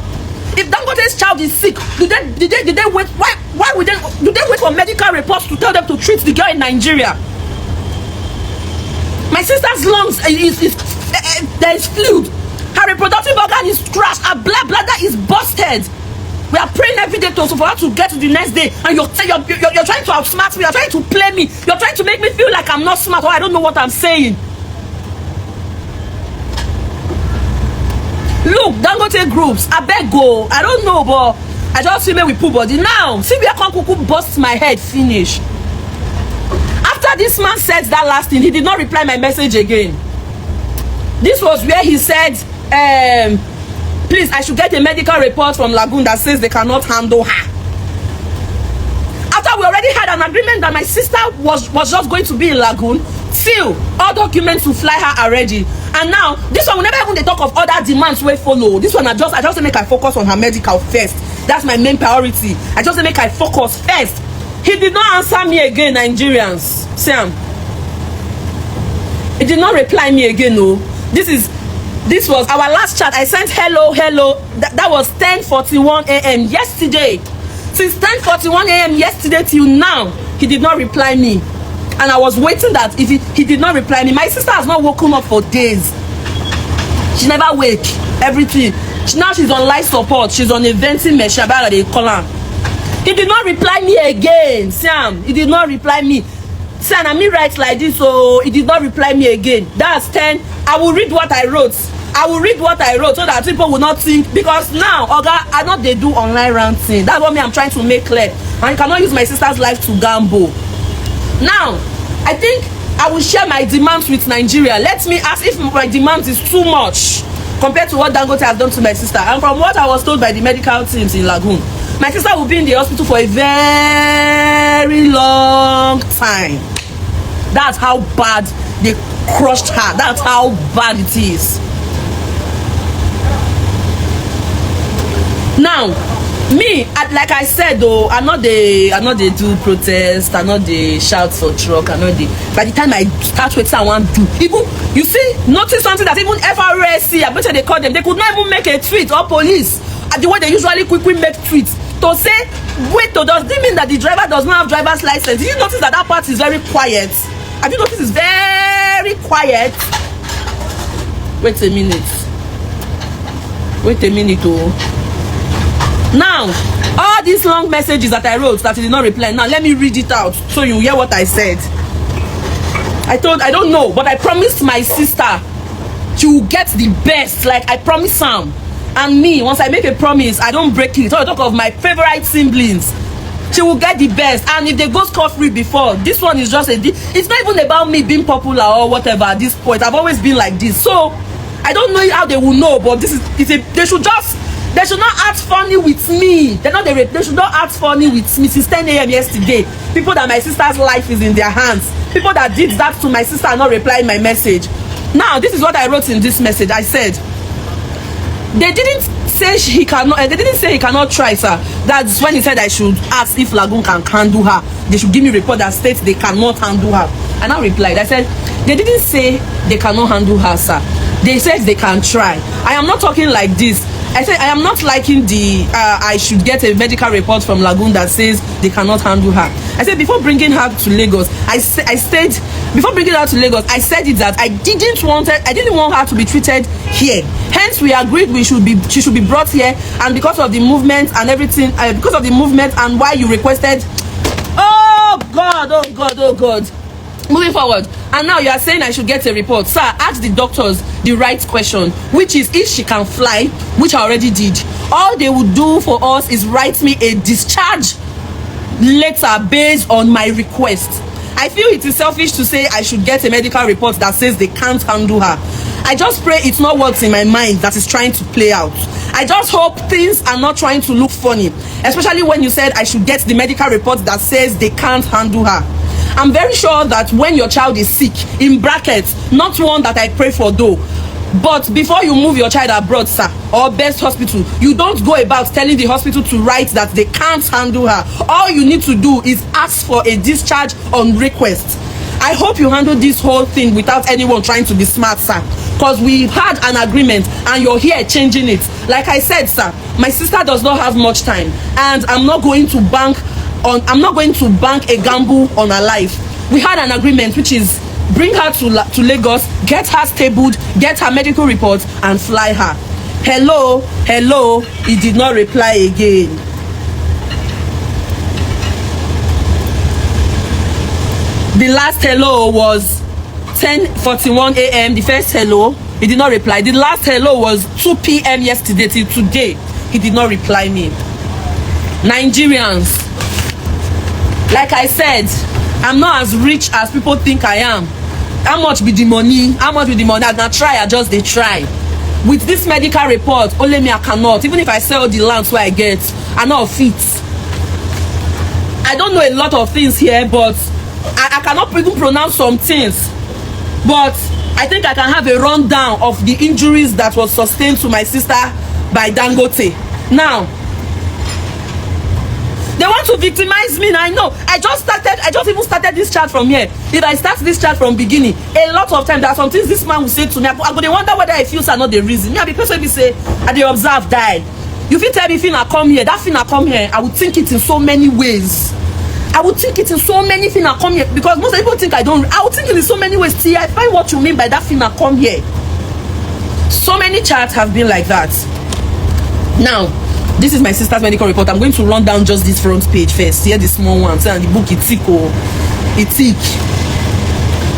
If Dangote's child is sick, did they wait? Why would they wait for medical reports to tell them to treat the girl in Nigeria? My sister's lungs there is fluid. Her reproductive organ is crushed. Her bladder is busted. We are praying every day for her to get to the next day, and you're trying to outsmart me. You're trying to play me. You're trying to make me feel like I'm not smart or I don't know what I'm saying. Look, Dangote groups, I beg go. I don't know, but I just feel me with poor body. Now, see where Kankuku busts my head, finish. After this man said that last thing, he did not reply my message again. This was where he said, please, I should get a medical report from Lagoon that says they cannot handle her. After we already had an agreement that my sister was just going to be in Lagoon, still, all documents to fly her are ready. And now, this one, whenever even they talk of other demands we follow, this one I just make her focus on her medical first. That's my main priority. I just make her focus first. He did not answer me again, Nigerians. Sam. He did not reply me again, no. This was our last chat. I sent hello. That was 10:41 a.m. yesterday. Since 10:41 a.m. yesterday till now, he did not reply me. And I was waiting that if he did not reply me. My sister has not woken up for days. She never wake. Everything. Now she's on life support. She's on a venting machine. They call her. He did not reply me again. Sam, he did not reply me. Sam, I mean write like this, so he did not reply me again. That's 10. I will read what I wrote. I will read what I wrote so that people will not think, because now, Oga, I know they do online ranting. That's what I'm trying to make clear. And you cannot use my sister's life to gamble. Now, I think I will share my demands with Nigeria. Let me ask if my demands is too much compared to what Dangote has done to my sister. And from what I was told by the medical teams in Lagoon, my sister will be in the hospital for a very long time. That's how bad they crushed her. That's how bad it is. Now, me, like I said though, I know they do protest, I know they shout for truck, I know they. By the time I start with someone do, even you see, notice something that even FRSC, I bet you they call them, they could not even make a tweet, or police, the way they usually quickly make tweets to say, wait, does this mean that the driver does not have driver's license? Did you notice that that part is very quiet? Have you noticed it's very quiet? Wait a minute. Wait a minute, oh. Now, all these long messages that I wrote that he did not reply, now let me read it out so you hear what I said. I don't know, but I promised my sister she will get the best, like I promised Sam. And me, once I make a promise, I don't break it. So I talk of my favorite siblings. She will get the best. And if they go scot-free before, this one is just it's not even about me being popular or whatever at this point. I've always been like this. So I don't know how they will know, but they should not act funny with me. They should not act funny with me since 10 a.m. yesterday. People that my sister's life is in their hands. People that did that to my sister are not replying my message. Now, this is what I wrote in this message. I said, they didn't say he cannot. They didn't say he cannot try, sir. That's when he said I should ask if Lagoon can handle her. They should give me a report that states they cannot handle her. And I replied, I said, they didn't say they cannot handle her, sir. They said they can try. I am not talking like this. I said I am not liking the I should get a medical report from Lagoon that says they cannot handle her. I said before bringing her to Lagos, I said before bringing her to Lagos, I said it that I didn't want her to be treated here. Hence, we agreed she should be brought here, and because of the movement and everything, because of the movement and why you requested. Oh God. Moving forward, and now you are saying I should get a report. Sir, ask the doctors the right question, which is if she can fly, which I already did. All they would do for us is write me a discharge letter based on my request. I feel it is selfish to say I should get a medical report that says they can't handle her. I just pray it's not what's in my mind that is trying to play out. I just hope things are not trying to look funny, especially when you said I should get the medical report that says they can't handle her. I'm very sure that when your child is sick, in brackets, not one that I pray for though, but before you move your child abroad, sir, or best hospital, you don't go about telling the hospital to write that they can't handle her. All you need to do is ask for a discharge on request. I hope you handle this whole thing without anyone trying to be smart, sir, because we've had an agreement and you're here changing it. Like I said, sir, my sister does not have much time, and I'm not going to bank a gamble on her life. We had an agreement, which is bring her to Lagos, get her stabled, get her medical report, and fly her. Hello, he did not reply again. The last hello was 10:41 a.m. The first hello, he did not reply. The last hello was 2 p.m. yesterday till today. He did not reply me. Nigerians, like I said, I'm not as rich as people think I am. How much be the money? I'm gonna try. They try. With this medical report, only me I cannot. Even if I sell the lands where I get, I not fit. I don't know a lot of things here, but I cannot even pronounce some things. But I think I can have a rundown of the injuries that was sustained to my sister by Dangote. Now, they want to victimize me. I know. I just even started this chat from here. If I start this chat from beginning, a lot of times there are some things this man will say to me. I'm going to wonder whether I feel are not the reason. Me, because when we say, and they observe die. You feel tell me Phyna come here, that Phyna come here, I would think it in so many ways. I would think it in so many Phyna come here, because most people think I don't. I would think it in so many ways. See, I find what you mean by that Phyna come here. So many chats have been like that. Now, this is my sister's medical report. I'm going to run down just this front page first. Here, the small one. And the book, it's thick.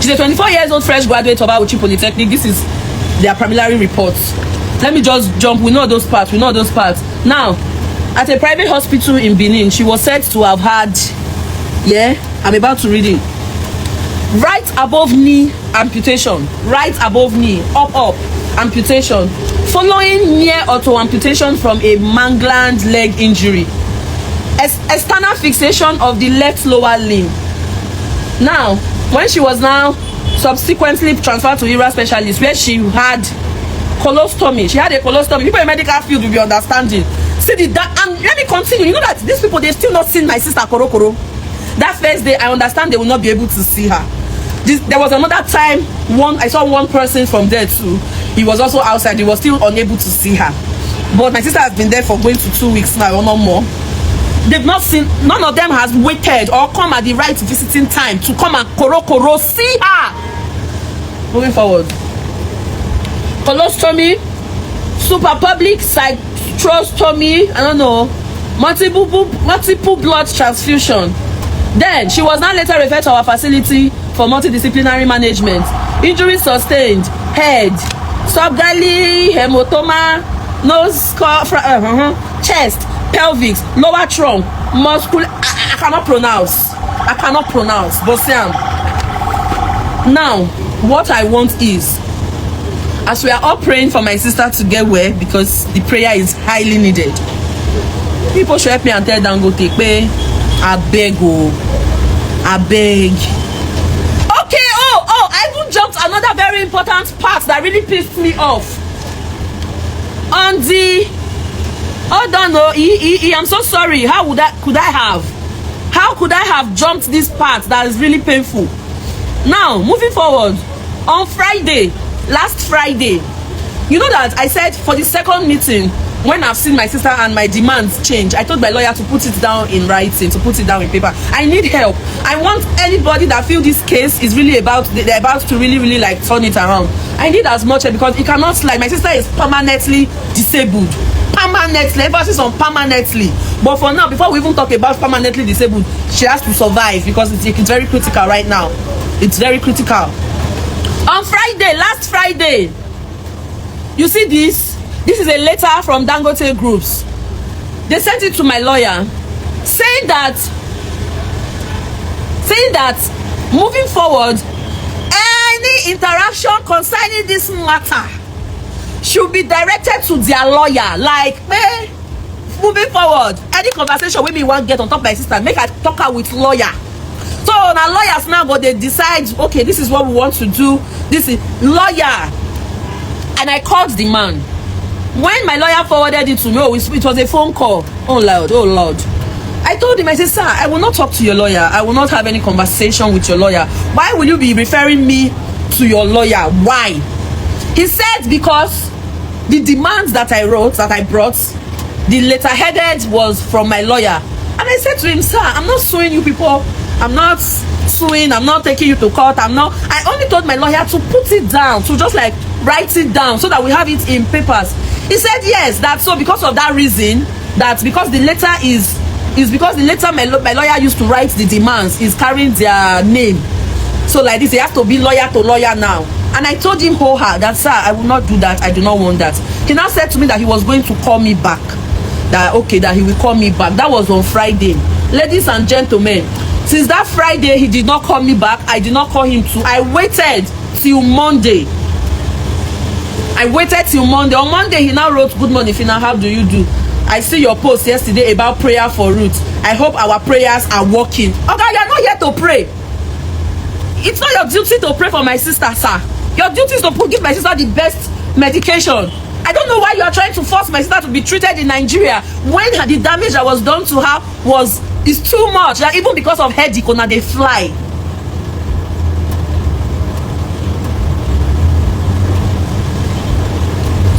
She's a 24 years old fresh graduate of Auchi Polytechnic. This is their preliminary reports. Let me just jump. We know those parts. Now, at a private hospital in Benin, she was said to have had, I'm about to read it. Right above knee amputation. Right above knee. Up. Amputation. Following near auto amputation from a mangled leg injury. External fixation of the left lower limb. Now, when she was now subsequently transferred to ERA specialist, where she had colostomy. She had a colostomy. People in medical field will be understanding. See that, and let me continue. You know that these people, they still not seen my sister Korokoro. That first day, I understand they will not be able to see her. There was another time, I saw one person from there too. He was also outside. He was still unable to see her. But my sister has been there for going to 2 weeks now or no more. They've not seen, none of them has waited or come at the right visiting time to come and Korokoro see her. Moving forward. Colostomy, super public cystostomy, I don't know, multiple blood transfusion. Then she was now later referred to our facility for multidisciplinary management. Injuries sustained: head, subgally, hematoma, nose, chest, pelvis, lower trunk, muscular. I cannot pronounce. But Sam, now what I want is, as we are all praying for my sister to get well, because the prayer is highly needed, people should help me and tell Dangote, I beg. Okay, I even jumped another very important part that really pissed me off. On the, hold on, I'm so sorry. How could I have jumped this part that is really painful? Now, moving forward, on Friday, last Friday, you know that I said for the second meeting, when I've seen my sister and my demands change, I told my lawyer to put it down in writing, to put it down in paper. I need help. I want anybody that feel this case is really they're about to really like turn it around. I need as much help, because it cannot slide. My sister is permanently disabled. Permanently, emphasis on permanently. But for now, before we even talk about permanently disabled, she has to survive, because it's very critical right now. It's very critical. On Friday, last Friday, you see this? This is a letter from Dangote Groups. They sent it to my lawyer, saying that moving forward, any interaction concerning this matter should be directed to their lawyer. Like, moving forward, any conversation with me won't get on top of my sister, make I talk her with lawyer. So now lawyers now, but they decide, okay, this is what we want to do. This is lawyer. And I called the man. When my lawyer forwarded it to me, it was a phone call. Oh Lord. I told him, I said, sir, I will not talk to your lawyer. I will not have any conversation with your lawyer. Why will you be referring me to your lawyer? Why? He said, because the demands that I wrote, that I brought, the letter headed was from my lawyer. And I said to him, sir, I'm not suing you people. I'm not suing. I'm not taking you to court. I only told my lawyer to put it down, to just like write it down so that we have it in papers. He said yes, that's so because of that reason, that because the letter is because the letter my lawyer used to write the demands is carrying their name. So like this, he has to be lawyer to lawyer now. And I told him that, sir, I will not do that. I do not want that. He now said to me that he was going to call me back. That he will call me back. That was on Friday. Ladies and gentlemen, since that Friday, he did not call me back. I did not call him too. I waited till Monday. On Monday, he now wrote, "Good morning, Phyna. How do you do? I see your post yesterday about prayer for Ruth. I hope our prayers are working." Okay, you're not here to pray. It's not your duty to pray for my sister, sir. Your duty is to give my sister the best medication. I don't know why you are trying to force my sister to be treated in Nigeria when the damage that was done to her is too much. That even because of headache, now they fly.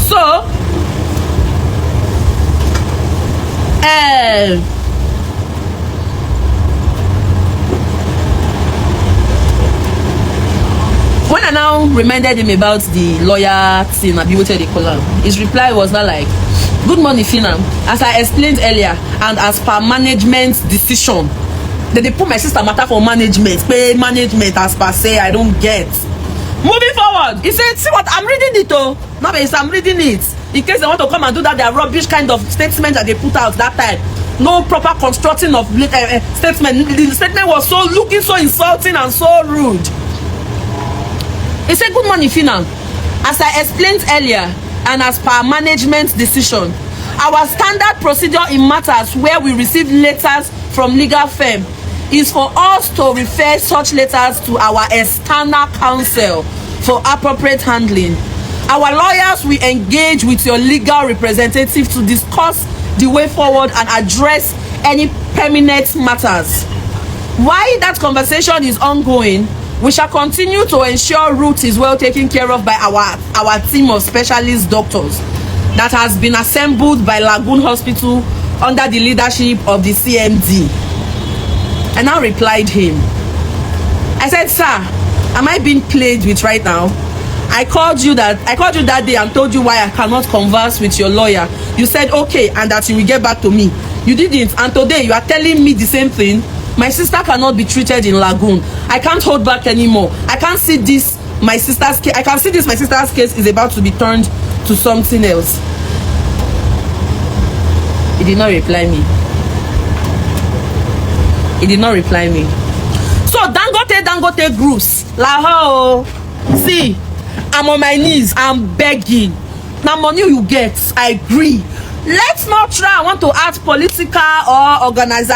So, reminded him about the lawyer thing, Abiwote the column. His reply was not like, "Good morning, Phyna. As I explained earlier, and as per management's decision," then they put my sister matter for management. Pay management as per say, I don't get. Moving forward, he said, "See what I'm reading it, oh. Now I'm reading it. In case they want to come and do that, their rubbish kind of statement that they put out that time. No proper constructing of statement. The statement was so looking so insulting and so rude." He said, "Good morning, Phyna. As I explained earlier, and as per management's decision, our standard procedure in matters where we receive letters from legal firm is for us to refer such letters to our external counsel for appropriate handling. Our lawyers will engage with your legal representative to discuss the way forward and address any permanent matters. While that conversation is ongoing, we shall continue to ensure Ruth is well taken care of by our team of specialist doctors that has been assembled by Lagoon Hospital under the leadership of the CMD." And I replied him. I said, "Sir, am I being played with right now? I called you that day and told you why I cannot converse with your lawyer. You said okay and that you will get back to me. You didn't, and today you are telling me the same thing. My sister cannot be treated in Lagoon. I can't hold back anymore. I can't see this my sister's case. I can see this my sister's case is about to be turned to something else." He did not reply me. He did not reply me. So Dangote groups, Lahore, see, I'm on my knees, I'm begging. Now money you get, I agree. Let's not try, I want to act political or organized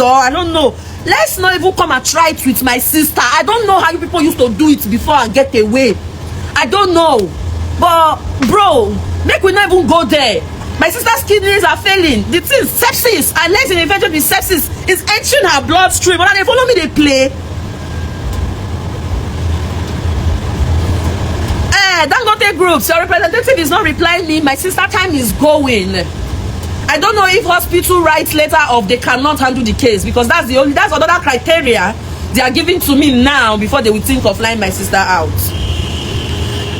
or I don't know. Let's not even come and try it with my sister. I don't know how you people used to do it before and get away. I don't know. But bro, make we not even go there. My sister's kidneys are failing. The thing, sepsis, unless in infection with sepsis is entering her bloodstream. But they follow me, they play. Dangote groups, your representative is not replying me. My sister time is going. I don't know if hospital writes letter of they cannot handle the case, because that's another criteria they are giving to me now before they will think of flying my sister out.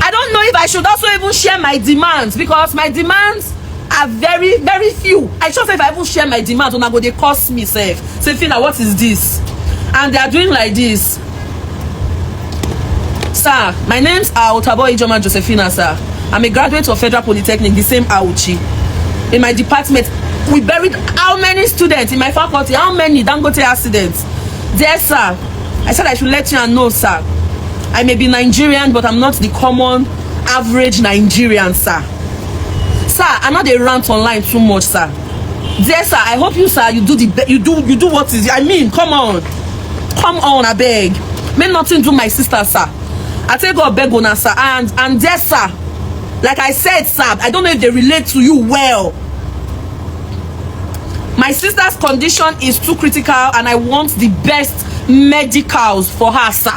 I don't know if I should also even share my demands, because my demands are very, very few. I just say if I even share my demands, when I go, they cost me safe. Say, Phyna, what is this? And they are doing like this. Sir, my name's Otabo Ijoma Josephina, sir. I'm a graduate of Federal Polytechnic, the same Auchi. In my department, we buried how many students in my faculty? How many Dangote accidents? There, sir. I said I should let you know, sir. I may be Nigerian, but I'm not the common average Nigerian, sir. Sir, I'm not a rant online too much, sir. There, sir. I hope you, sir, you do what is. I mean, come on, I beg. May nothing do my sister, sir. I tell God, beg on, sir. And there, sir. Like I said, sir, I don't know if they relate to you well. My sister's condition is too critical, and I want the best medicals for her, sir.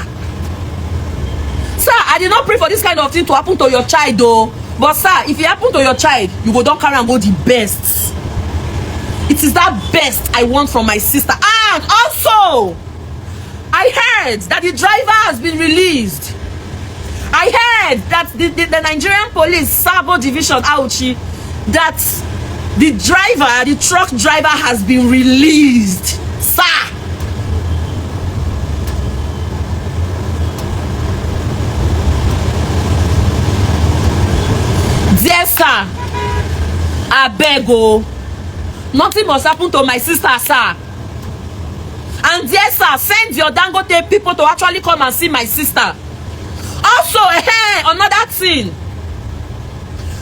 Sir, I did not pray for this kind of thing to happen to your child, though. But sir, if it happen to your child, you go don't carry and go the best. It is that best I want from my sister. And also, I heard that the driver has been released. I heard that the Nigerian police Sabo division, Auchi, that the truck driver has been released. Sir. Dear sir, I beg oh, nothing must happen to my sister, sir. And dear sir, send your Dangote people to actually come and see my sister. Also, another thing.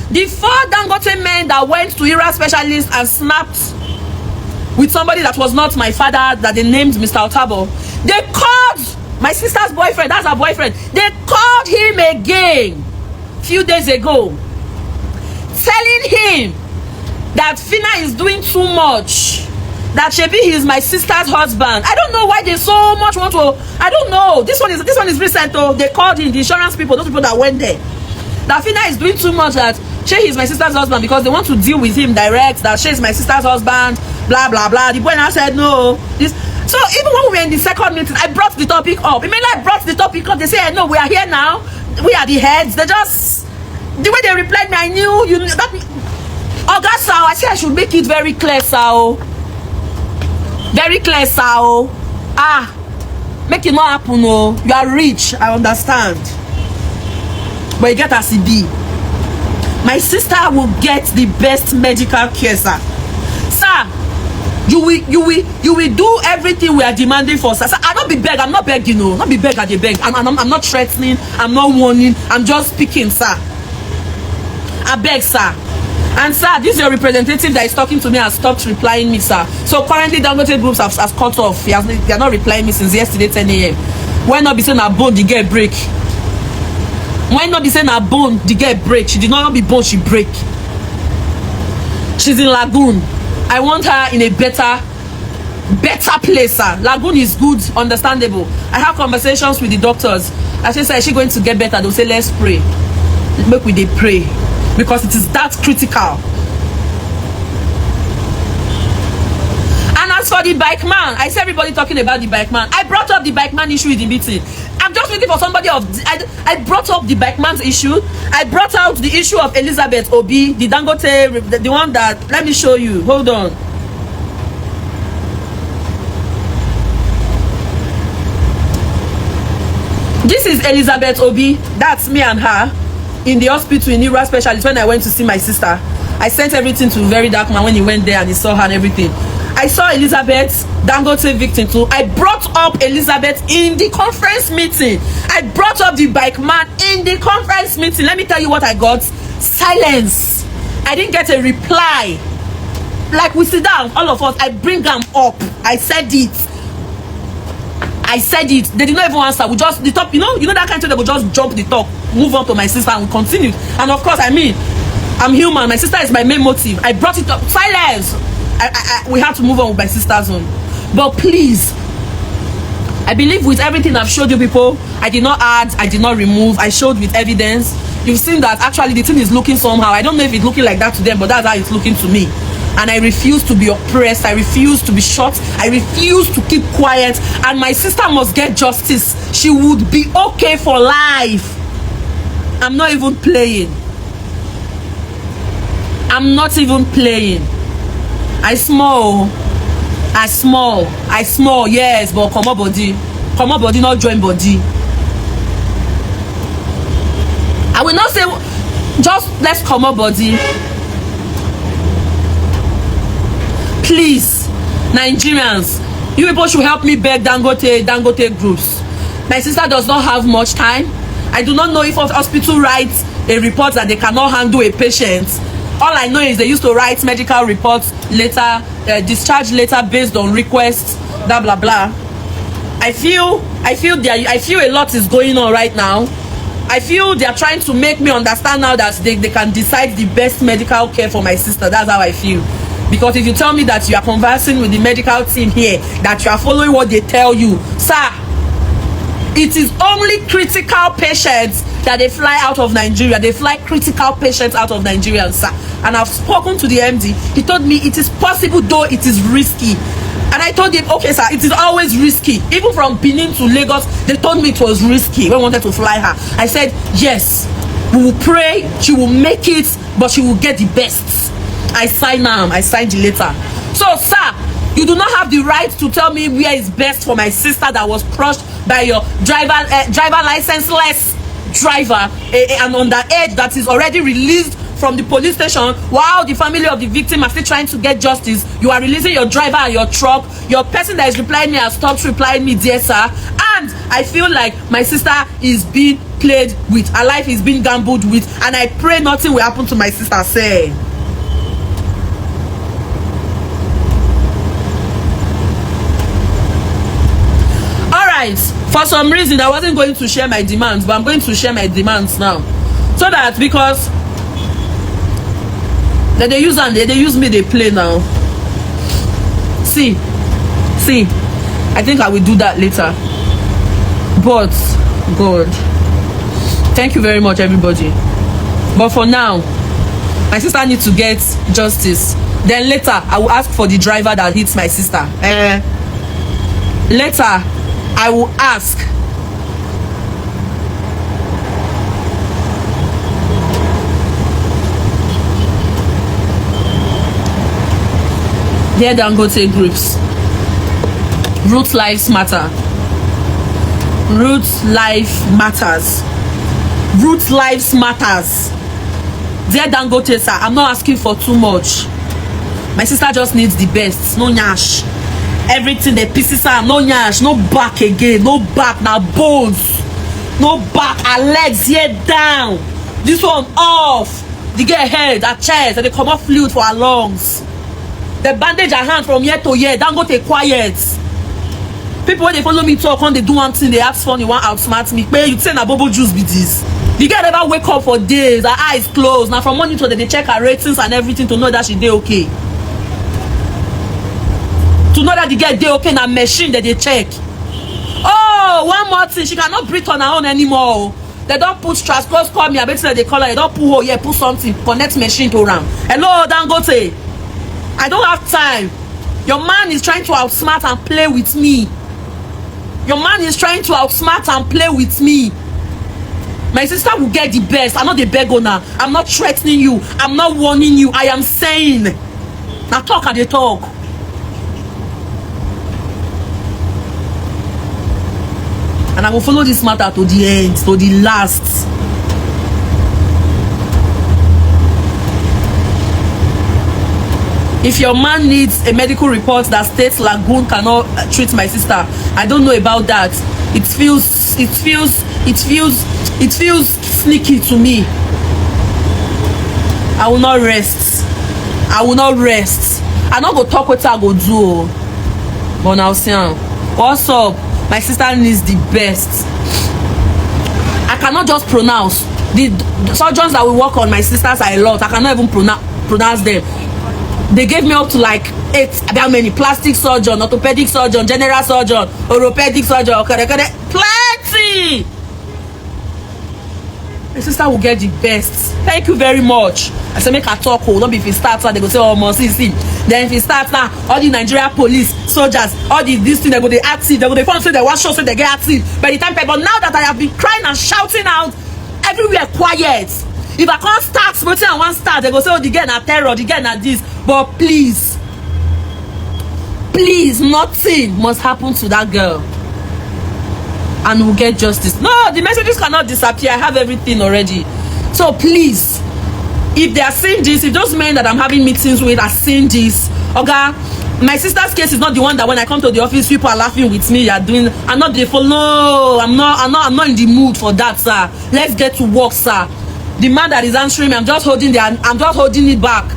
The 4 Dangote men that went to Ira specialist and snapped with somebody that was not my father, that they named Mr. Otabo, they called my sister's boyfriend, that's her boyfriend, they called him again a few days ago, telling him that Phyna is doing too much, that Shebi is my sister's husband. I don't know why they so much want to. I don't know. This one is recent. Oh, they called in the insurance people, those people that went there. That Phyna is doing too much. That Shebi is my sister's husband because they want to deal with him direct. That Shebi is my sister's husband. Blah blah blah. The boy now said no. This. So even when we were in the second meeting, I brought the topic up. Immediately I brought the topic up. They say no, we are here now. we are the heads. They just, the way they replied me, I knew you that. Oh God, sir, I said I should make it very clear, sir. Very clear, sir. Make it not happen. Oh, you are rich, I understand, but you get as it be. My sister will get the best medical care, sir. Sir, you will do everything we are demanding for, sir. Sir, I don't be beg. I'm not begging, no. Not be beg at the beg. I'm not threatening. I'm not warning. I'm just speaking, sir. I beg, sir. And sir, this your representative that is talking to me has stopped replying me, sir. So currently Dangote groups has cut off. They are not replying me since yesterday 10 a.m. Why not be saying a bone, the get break? Why not be saying a bone, the get break? She did not be bone, she break. She's in Lagoon. I want her in a better place, sir. Lagoon is good, understandable. I have conversations with the doctors. I say, sir, is she going to get better? They'll say, let's pray. Make we they pray. Because it is that critical. And as for the bike man, I see everybody talking about the bike man. I brought up the bike man issue in the meeting. I'm just looking for somebody of. I brought up the bike man's issue. I brought out the issue of Elizabeth Obi, the Dangote, the one that. Let me show you. Hold on. This is Elizabeth Obi. That's me and her in the hospital in Neuro Specialist when I went to see my sister. I sent everything to Very Dark Man when he went there and he saw her and everything. I saw Elizabeth, Dangote victim too. I brought up Elizabeth in the conference meeting. I brought up the bike man in the conference meeting. Let me tell you what I got. Silence. I didn't get a reply. Like we sit down, all of us, I bring them up. I said it. I said it. They did not even answer. We just the top, you know that kind of thing. They will just jump the top, move on to my sister, and we continue. And of course, I mean, I'm human. My sister is my main motive. I brought it up. Silence. We have to move on with my sister's own. But please, I believe with everything I've showed you people, I did not add, I did not remove. I showed with evidence. You've seen that actually the thing is looking somehow. I don't know if it's looking like that to them, but that's how it's looking to me. And I refuse to be oppressed. I refuse to be shot. I refuse to keep quiet. And my sister must get justice. She would be okay for life. I'm not even playing. I'm not even playing. I small, yes, but come on body, not join body. I will not say, just let's come on body. Please, Nigerians, you people should help me beg Dangote groups. My sister does not have much time. I do not know if hospital writes a report that they cannot handle a patient. All I know is they used to write medical reports later, discharge later based on requests, blah blah blah. I feel a lot is going on right now. I feel they are trying to make me understand now that they can decide the best medical care for my sister. That's how I feel. Because if you tell me that you are conversing with the medical team here, that you are following what they tell you, sir, it is only critical patients that they fly out of Nigeria. They fly critical patients out of Nigeria, sir. And I've spoken to the MD. He told me it is possible, though it is risky. And I told him, okay, sir, it is always risky. Even from Benin to Lagos, they told me it was risky when I wanted to fly her. I said, yes, we will pray, she will make it, but she will get the best. I signed the letter. So, sir, you do not have the right to tell me where is best for my sister that was crushed by your driver licenseless driver and underage that is already released from the police station while the family of the victim are still trying to get justice. You are releasing your driver and your truck. Your person that is replying me has stopped replying me, dear sir. And I feel like my sister is being played with. Her life is being gambled with. And I pray nothing will happen to my sister, say. For some reason I wasn't going to share my demands, but I'm going to share my demands now, so that because they use me, they play now. See, I think I will do that later. But God, thank you very much everybody. But for now, my sister needs to get justice. Then later I will ask for the driver that hits my sister. Later I will ask Dear Dangote groups, root lives matter. Root life matters. Root lives matters. Dear Dangote sir, I'm not asking for too much. My sister just needs the best. No nyash. Everything the pieces are no nyash, no back again, no back, now bones. No back, her legs here down. This one off. The girl head, her chest, and they come off fluid for her lungs. The bandage her hand from year to year. Dangote quiet. People when they follow me talk, when they do one thing, they ask funny, one outsmart me. But you say na bobo juice be this. The girl never wake up for days, her eyes closed. Now from morning to day, they check her ratings and everything to know that she dey okay. To know that the girl dey okay, na machine that they check. Oh, one more thing, she cannot breathe on her own anymore. They don't put stress, call me, I bet they call her, they don't put hole, yeah, put something, connect machine to ram. Hello, Dangote. I don't have time. Your man is trying to outsmart and play with me. Your man is trying to outsmart and play with me. My sister will get the best. I'm not the beg owner. I'm not threatening you. I'm not warning you. I am saying. Now talk and they talk. And I will follow this matter to the end, to the last. If your man needs a medical report that states Lagoon cannot treat my sister, I don't know about that. It feels sneaky to me. I will not rest. I will not rest. I not go talk what I go do. But now see, what's up? My sister needs the best. I cannot just pronounce. The surgeons that will work on my sisters are a lot. I cannot even pronounce them. They gave me up to like 8, how many? Plastic surgeon, orthopedic surgeon, general surgeon, orthopedic surgeon, plenty. My sister will get the best. Thank you very much. I say make her talk, not be if it starts now, they go say, oh, must see. Then if it starts now, all the Nigeria police, soldiers, all this thing, they go they active, they go they want to say they want show, say they get active. By the time, but now that I have been crying and shouting out, everywhere quiet. If I can't start smoking and one start, they go say, oh, the girl na terror, the girl na this. But please, nothing must happen to that girl. And we'll get justice. No, the messages cannot disappear. I have everything already. So please, if they are seeing this, if those men that I'm having meetings with are seeing this, okay, my sister's case is not the one that when I come to the office, people are laughing with me. I'm not the fool. No, I'm not in the mood for that, sir. Let's get to work, sir. The man that is answering me, I'm just holding it back.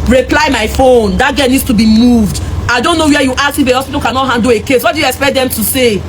Reply my phone. That girl needs to be moved. I don't know where you ask if a hospital cannot handle a case. What do you expect them to say?